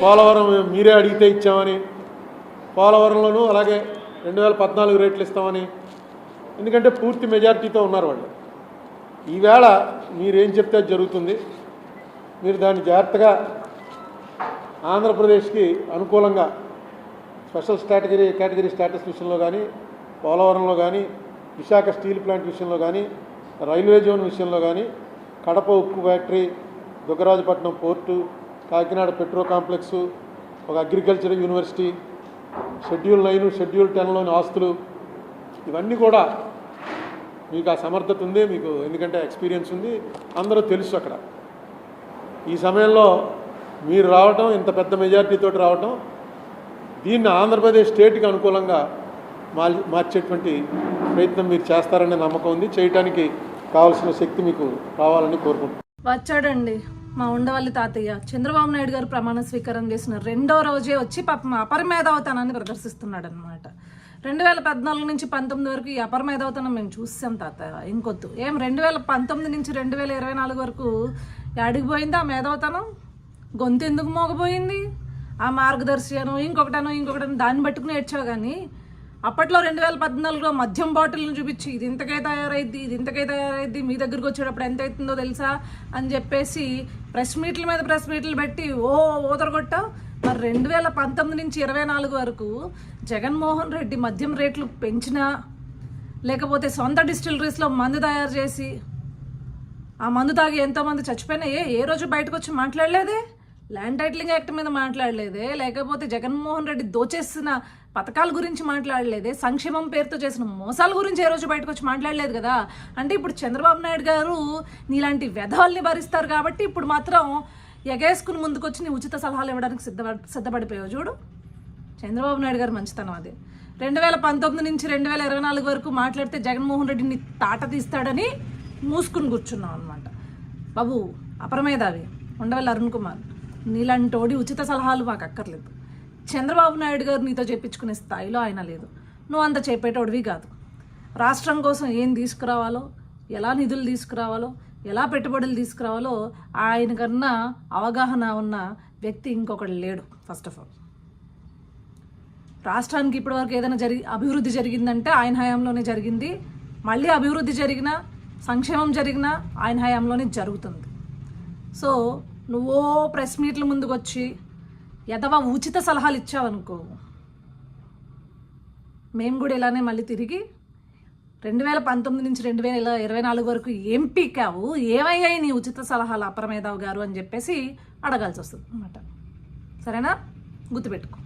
పోలవరం మీరే అడిగితే ఇచ్చామని, పోలవరంలోనూ అలాగే 2014 రేట్లు ఇస్తామని, ఎందుకంటే పూర్తి మెజారిటీతో ఉన్నారు వాళ్ళు. ఈవేళ మీరేం చెప్తే జరుగుతుంది. మీరు దాన్ని జాగ్రత్తగా ఆంధ్రప్రదేశ్కి అనుకూలంగా స్పెషల్ కేటగిరీ స్టేటస్ విషయంలో కానీ, పోలవరంలో కానీ, విశాఖ స్టీల్ ప్లాంట్ విషయంలో కానీ, రైల్వే జోన్ విషయంలో కానీ, కడప ఉక్కు factory, Dugarajapatnam port, Kakinada petro complex, ఒక అగ్రికల్చర్ యూనివర్సిటీ, షెడ్యూల్ 9, షెడ్యూల్ 10లోని ఆస్తులు, ఇవన్నీ కూడా మీకు ఆ సమర్థత ఉంది, మీకు ఎందుకంటే ఎక్స్పీరియన్స్ ఉంది, అందరూ తెలుసు. అక్కడ ఈ సమయంలో మీరు రావటం, ఇంత పెద్ద మెజారిటీతో రావటం, దీన్ని ఆంధ్రప్రదేశ్ స్టేట్కి అనుకూలంగా మార్చేటువంటి ప్రయత్నం మీరు చేస్తారనే నమ్మకం ఉంది. చేయడానికి కావాల్సిన శక్తి మీకు రావాలని కోరుకుంటున్నాను. వచ్చాడండి మా ఉండవల్లి తాతయ్య. చంద్రబాబు నాయుడు గారు ప్రమాణ స్వీకారం చేసిన రెండో రోజే వచ్చి పాపం అపరమేధావతనాన్ని ప్రదర్శిస్తున్నాడు అనమాట. 2014 నుంచి 19 వరకు ఈ అపరమేధావతనం మేము చూసాం తాతయ్య. ఇంకొద్దు ఏం 2019 నుంచి 2024 వరకు అడిగిపోయింది ఆ మేధావతనం. గొంతు ఎందుకు మోగపోయింది? ఆ మార్గదర్శిను ఇంకొకటను దాన్ని పట్టుకుని ఏడ్చావు. కానీ అప్పట్లో 2014లో మద్యం బాటిల్ను చూపించి ఇది ఇంతకే తయారైద్ది, మీ దగ్గరికి వచ్చేటప్పుడు ఎంత అవుతుందో తెలుసా అని చెప్పేసి ప్రెస్ మీట్ల మీద ప్రెస్ మీట్లు పెట్టి ఊదరగొట్టావు. మరి 2019 నుంచి 24 వరకు జగన్మోహన్ రెడ్డి మద్యం రేట్లు పెంచినా, లేకపోతే సొంత డిస్టిలరీస్లో మందు తయారు చేసి ఆ మందు తాగి ఎంతోమంది చచ్చిపోయినా ఏ రోజు బయటకు వచ్చి మాట్లాడలేదే? ల్యాండ్ టైటిలింగ్ యాక్ట్ మీద మాట్లాడలేదే? లేకపోతే జగన్మోహన్ రెడ్డి దోచేసిన పథకాల గురించి మాట్లాడలేదే? సంక్షేమం పేరుతో చేసిన మోసాల గురించి ఏ రోజు బయటకు వచ్చి మాట్లాడలేదు కదా. అంటే ఇప్పుడు చంద్రబాబు నాయుడు గారు నీలాంటి వ్యధవల్ని భరిస్తారు కాబట్టి ఇప్పుడు మాత్రం ఎగేసుకుని ముందుకొచ్చి నీ ఉచిత సలహాలు ఇవ్వడానికి సిద్ధపడిపోయావు. చూడు చంద్రబాబు నాయుడు గారు మంచితనం అది. 2019 నుంచి 2024 వరకు మాట్లాడితే జగన్మోహన్ రెడ్డిని తాట తీస్తాడని మూసుకుని కూర్చున్నాం అనమాట. బాబు అపరమేధావి ఉండవల్లి అరుణ్ కుమార్, నీలాంటోడి ఉచిత సలహాలు మాకు అక్కర్లేదు. చంద్రబాబు నాయుడు గారు నీతో చెప్పించుకునే స్థాయిలో ఆయన లేదు. నువ్వు అంత చెప్పేటోడివి కాదు. రాష్ట్రం కోసం ఏం తీసుకురావాలో, ఎలా నిధులు తీసుకురావాలో, ఎలా పెట్టుబడులు తీసుకురావాలో ఆయన కన్నా అవగాహన ఉన్న వ్యక్తి ఇంకొకటి లేడు. ఫస్ట్ ఆఫ్ ఆల్ రాష్ట్రానికి ఇప్పటివరకు ఏదైనా అభివృద్ధి జరిగిందంటే ఆయన హయాంలోనే జరిగింది. మళ్ళీ అభివృద్ధి జరిగినా, సంక్షేమం జరిగినా ఆయన హయాంలోనే జరుగుతుంది. సో నువ్వో ప్రెస్ మీట్ల ముందుకు వచ్చి ఎదవా ఉచిత సలహాలు ఇచ్చావనుకో, మేము కూడా ఇలానే మళ్ళీ తిరిగి 2019 నుంచి 2024 వరకు ఏం పీకావు, ఏమయ్యాయి నీ ఉచిత సలహాలు అపరమేధావ్ గారు అని చెప్పేసి అడగాల్సి వస్తుంది అన్నమాట. సరేనా? గుర్తుపెట్టుకో.